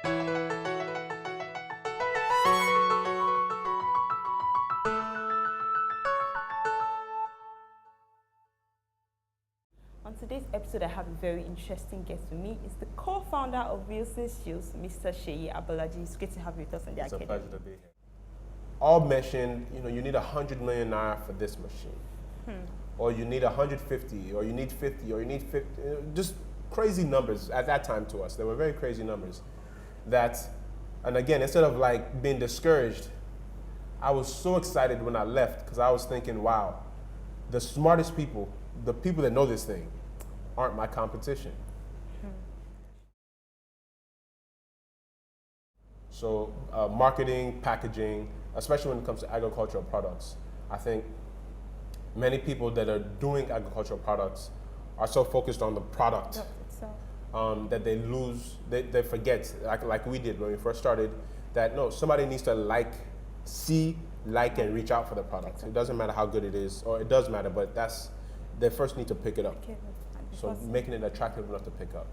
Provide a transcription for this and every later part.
On today's episode, I have a very interesting guest with me. It's the co-founder of Wilson Shields, Mr. Sheyi Abolaji. It's great to have you with us on the It's Academy. a pleasure to be here. All mentioned, you need 100 million naira for this machine, or you need 150, or you need 50, or you need 50. Just crazy numbers at that time to us. They were very crazy numbers. And again, instead of like being discouraged, I was so excited when I left because I was thinking, wow, the smartest people, the people that know this thing, aren't my competition. So marketing, packaging, especially when it comes to agricultural products, I think many people that are doing agricultural products are so focused on the product that they lose, they forget, like we did when we first started, that no, somebody needs to see, and reach out for the product. It doesn't matter how good it is, or it does matter, but they first need to pick it up. So making it attractive enough to pick up.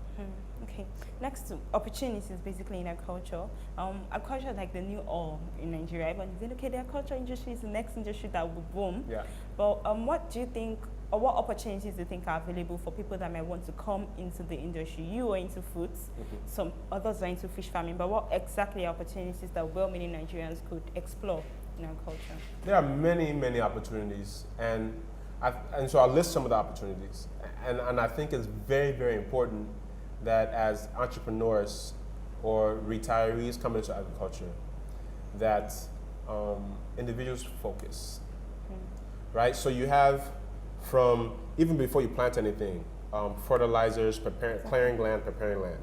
Okay. Next, opportunities basically in agriculture. Agriculture is like the new oil in Nigeria. Everyone is okay, the agriculture industry is the next industry that will boom. Yeah. But what do you think, or what opportunities do you think are available for people that might want to come into the industry? You are into foods, some others are into fish farming, but what exactly opportunities that well-meaning Nigerians could explore in agriculture? There are many, many opportunities, and so I'll list some of the opportunities. And I think it's very, very important that as entrepreneurs or retirees coming into agriculture, that individuals focus, right? So you have from, even before you plant anything, fertilizers, clearing land, preparing land.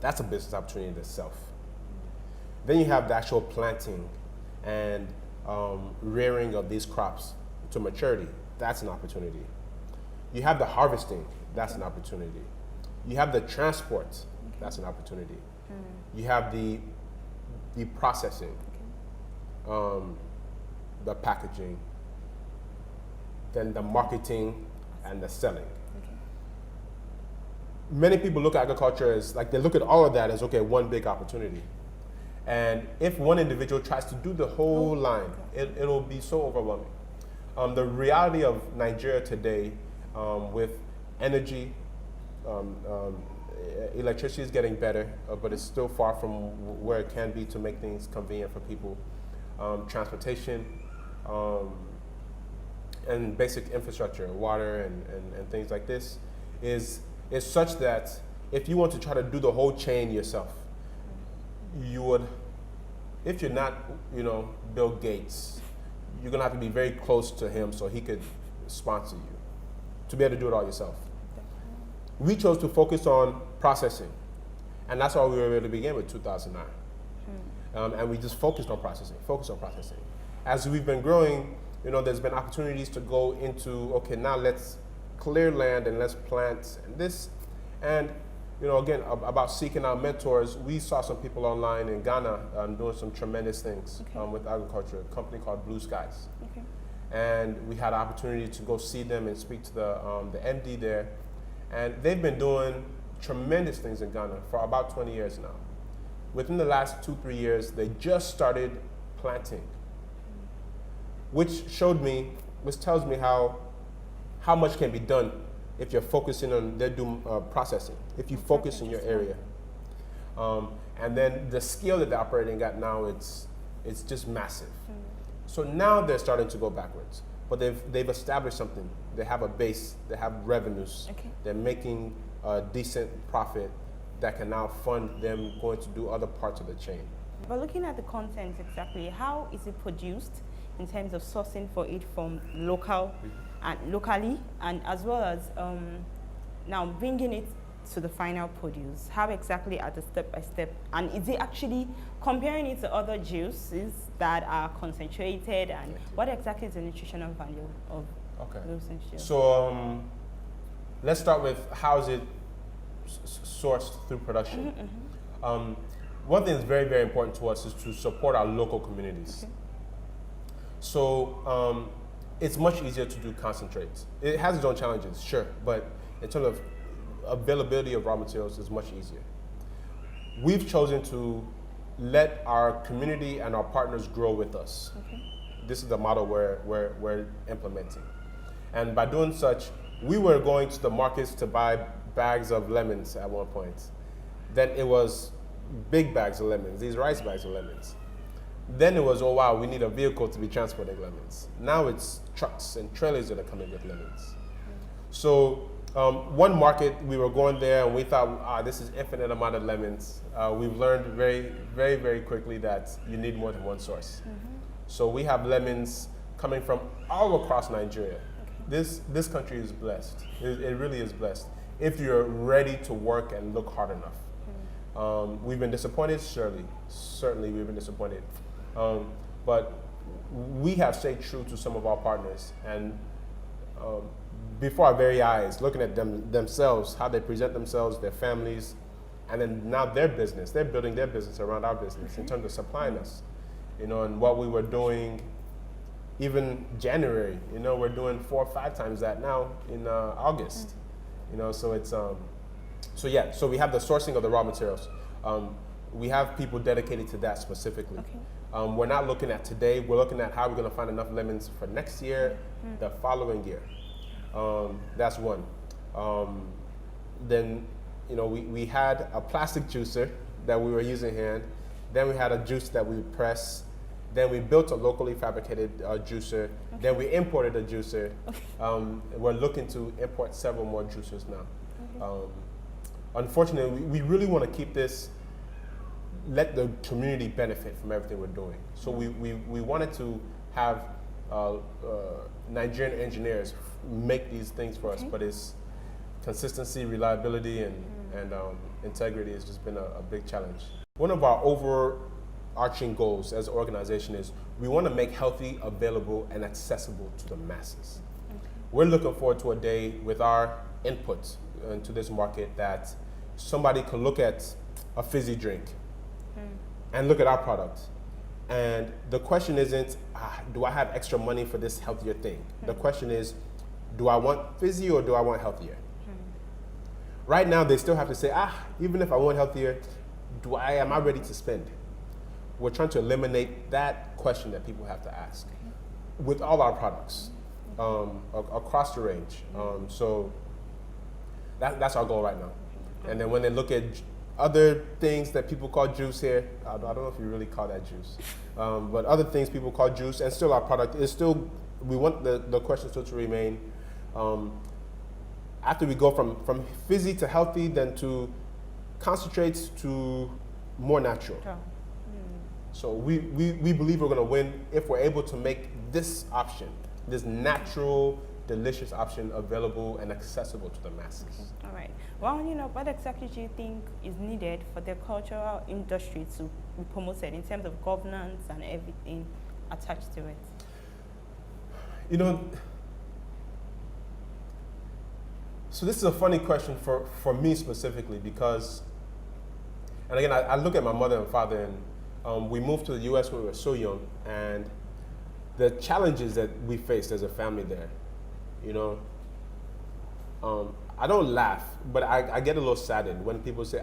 That's a business opportunity in itself. Then you have the actual planting and rearing of these crops to maturity. That's an opportunity. You have the harvesting. That's an opportunity. You have the transport. That's an opportunity. You have the processing, the packaging, then the marketing and the selling. Many people look at agriculture as, they look at all of that as, okay, one big opportunity. And if one individual tries to do the whole line, it'll be so overwhelming. The reality of Nigeria today, with energy, electricity is getting better, but it's still far from where it can be to make things convenient for people. Transportation, and basic infrastructure, water and things like this, is such that if you want to try to do the whole chain yourself, you would, if you're not, Bill Gates, you're gonna have to be very close to him so he could sponsor you to be able to do it all yourself. We chose to focus on processing, and that's why we were able to begin with 2009. And we just focused on processing. As we've been growing, there's been opportunities to go into, okay, now let's clear land and let's plant this. And again, about seeking out mentors, we saw some people online in Ghana doing some tremendous things with agriculture, a company called Blue Skies. And we had an opportunity to go see them and speak to the MD there. And they've been doing tremendous things in Ghana for about 20 years now. Within the last 2-3 years, they just started planting, which tells me how much can be done if you're focusing on, they're doing processing, if you focus in your area. And then the scale that they're operating at now, it's just massive. So now they're starting to go backwards, but they've established something. They have a base, they have revenues, they're making a decent profit that can now fund them going to do other parts of the chain. But looking at the content exactly, how is it produced in terms of sourcing for it from locally, and as well as now bringing it to the final produce? How exactly are the step-by-step? And is it actually comparing it to other juices that are concentrated? And what exactly is the nutritional value of Wilson Shields? So let's start with how is it sourced through production. One thing that's very, very important to us is to support our local communities. So it's much easier to do concentrates. It has its own challenges, sure, but in terms of availability of raw materials is much easier. we've chosen to let our community and our partners grow with us. Okay. This is the model we're implementing. And by doing such, we were going to the markets to buy bags of lemons at one point. Then it was big bags of lemons, these rice bags of lemons. Then it was, oh wow, we need a vehicle to be transporting lemons. Now it's trucks and trailers that are coming with lemons. So one market, we were going there and we thought, this is infinite amount of lemons. We've learned very, very, very quickly that you need more than one source. So we have lemons coming from all across Nigeria. This country is blessed. It really is blessed. If you're ready to work and look hard enough. We've been disappointed, certainly we've been disappointed. But we have stayed true to some of our partners, and before our very eyes, looking at themselves, how they present themselves, their families, and then now their business, they're building their business around our business in terms of supplying us. And what we were doing even January, we're doing 4 or 5 times that now in August. So it's, so we have the sourcing of the raw materials. We have people dedicated to that specifically. Okay. We're not looking at today, we're looking at how we're gonna find enough lemons for next year, the following year. That's one. Then, we had a plastic juicer that we were using hand. Then we had a juice that we press. Then we built a locally fabricated juicer. Okay. Then we imported a juicer. Okay. We're looking to import several more juicers now. Okay. Unfortunately, we really want to keep this, let the community benefit from everything we're doing. So we wanted to have Nigerian engineers make these things for us, but it's consistency, reliability, and integrity has just been a big challenge. One of our overarching goals as an organization is we want to make healthy available and accessible to the masses. Okay. We're looking forward to a day with our input into this market that somebody could look at a fizzy drink and look at our product. And the question isn't, do I have extra money for this healthier thing? The question is, do I want fizzy or do I want healthier? Right now, they still have to say, even if I want healthier, am I ready to spend? We're trying to eliminate that question that people have to ask with all our products across the range. So that's our goal right now. And then when they look at other things that people call juice here, I don't know if you really call that juice, but other things people call juice, and still our product is still, we want the question still to remain, after we go from fizzy to healthy, then to concentrates to more natural. So we believe we're going to win if we're able to make this option, this natural, delicious option available and accessible to the masses. Okay. All right. Well, what exactly do you think is needed for the cultural industry to be promoted in terms of governance and everything attached to it? So this is a funny question for me specifically because, and again, I look at my mother and father, and we moved to the U.S. when we were so young, and the challenges that we faced as a family there, I don't laugh, but I get a little saddened when people say,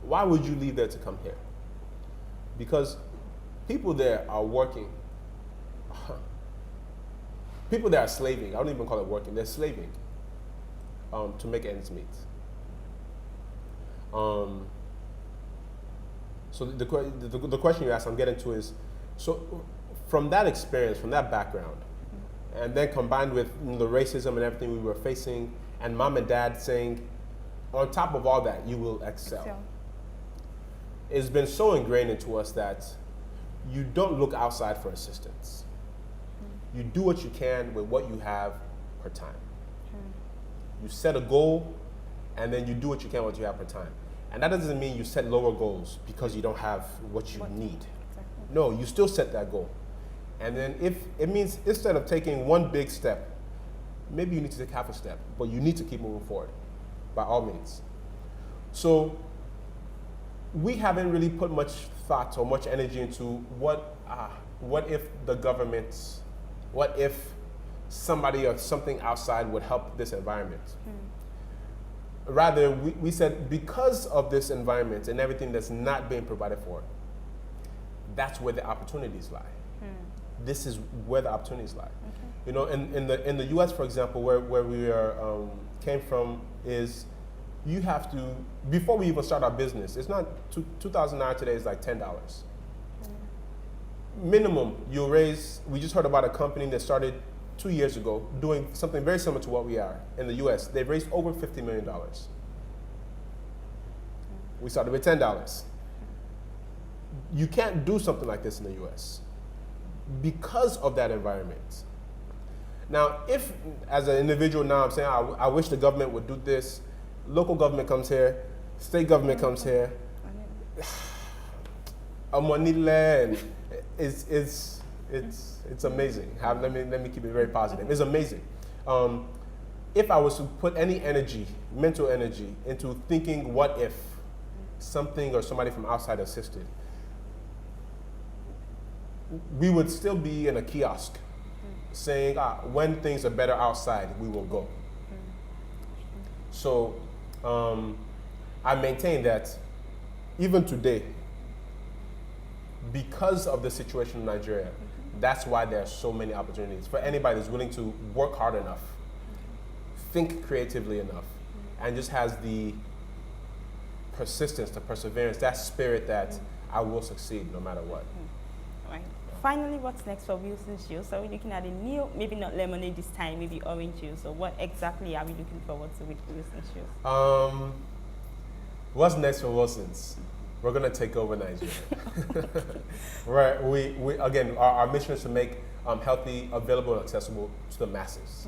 why would you leave there to come here? Because people there are working. People there are slaving. I don't even call it working. They're slaving to make ends meet. So the question you asked, I'm getting to is, so from that experience, from that background, and then combined with the racism and everything we were facing, and mom and dad saying, on top of all that, you will excel. It's been so ingrained into us that you don't look outside for assistance. You do what you can with what you have per time. You set a goal, and then you do what you can with what you have per time. And that doesn't mean you set lower goals because you don't have what you need. Exactly. No, you still set that goal. And then if it means instead of taking one big step, maybe you need to take half a step, but you need to keep moving forward, by all means. So we haven't really put much thought or much energy into what if the government, what if somebody or something outside would help this environment. Rather, we said because of this environment and everything that's not being provided for, that's where the opportunities lie. This is where the opportunities lie. Okay. You know, in the U.S., for example, where we came from, is you have to, before we even start our business, it's not $2,000 today is like $10. Minimum you'll raise. We just heard about a company that started 2 years ago doing something very similar to what we are in the U.S. They've raised over $50 million. We started with $10. You can't do something like this in the U.S. because of that environment. Now, if as an individual now I'm saying I wish the government would do this, local government comes here, state government comes here, it's amazing. Let me keep it very positive. It's amazing. If I was to put any energy, mental energy, into thinking what if something or somebody from outside assisted, we would still be in a kiosk saying, when things are better outside, we will go. So I maintain that even today, because of the situation in Nigeria, that's why there are so many opportunities for anybody that's willing to work hard enough, think creatively enough, and just has the persistence, the perseverance, that spirit that I will succeed no matter what. Right. Finally, what's next for Wilson's Juice? Are we looking at a new, maybe not lemonade this time, maybe orange juice, or what exactly are we looking forward to with Wilson's Juice? What's next for Wilson's? We're going to take over Nigeria. Right. We again, our mission is to make healthy, available, and accessible to the masses.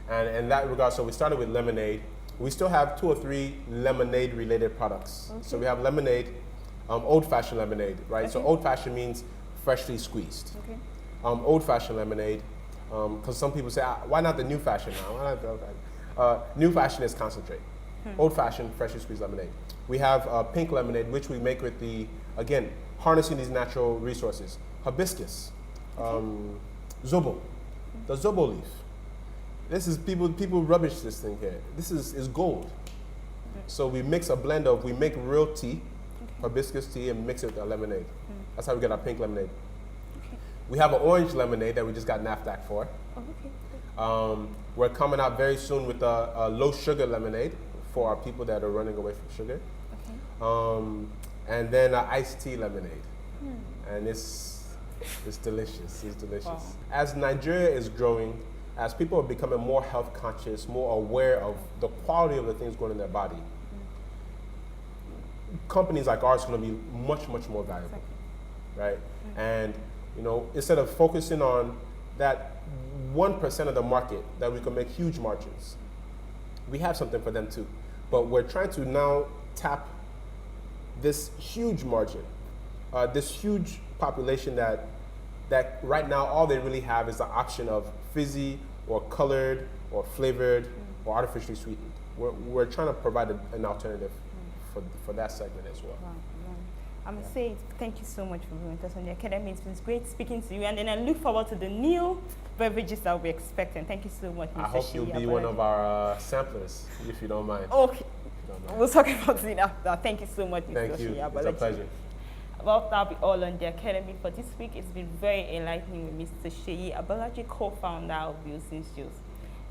And in that regard, so we started with lemonade. We still have 2 or 3 lemonade-related products. So we have lemonade, old-fashioned lemonade, right? So old-fashioned means freshly squeezed. Old-fashioned lemonade, because some people say, why not the new fashion now? Why not the old fashion? New fashion is concentrate. Old-fashioned, freshly squeezed lemonade. We have pink lemonade, which we make with the, again, harnessing these natural resources. Hibiscus, zobo, the zobo leaf. This is, people rubbish this thing here. This is gold. So we mix a blend of, we make real tea, hibiscus tea, and mix it with our lemonade. That's how we get our pink lemonade. We have an orange lemonade that we just got NAFDAC for. We're coming out very soon with a low sugar lemonade for our people that are running away from sugar. And then an iced tea lemonade. And it's delicious, it's delicious. Wow. As Nigeria is growing, as people are becoming more health conscious, more aware of the quality of the things going in their body, companies like ours are going to be much, much more valuable, right? And you know, instead of focusing on that 1% of the market that we can make huge margins, we have something for them too. But we're trying to now tap this huge margin, this huge population that right now all they really have is the option of fizzy or colored or flavored or artificially sweetened. We're trying to provide an alternative for that segment as well. Wow. I must say thank you so much for being with us on the Academy. It's been great speaking to you, and then I look forward to the new beverages that we'll be expecting. Thank you so much, Mr. I hope you'll be one of our samplers, if you don't mind. Okay. We'll talk about it after. Thank you so much, Mr. Thank you. It's a pleasure. Well, that'll be all on the Academy for this week. It's been very enlightening with Mr. Sheyi Abalaji, co-founder of Wilson's Juice.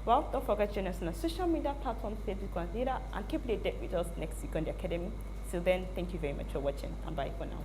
Well, don't forget to join us on our social media platforms, Facebook and Twitter, and keep it with us next week on the Academy. Till then, thank you very much for watching, and bye for now.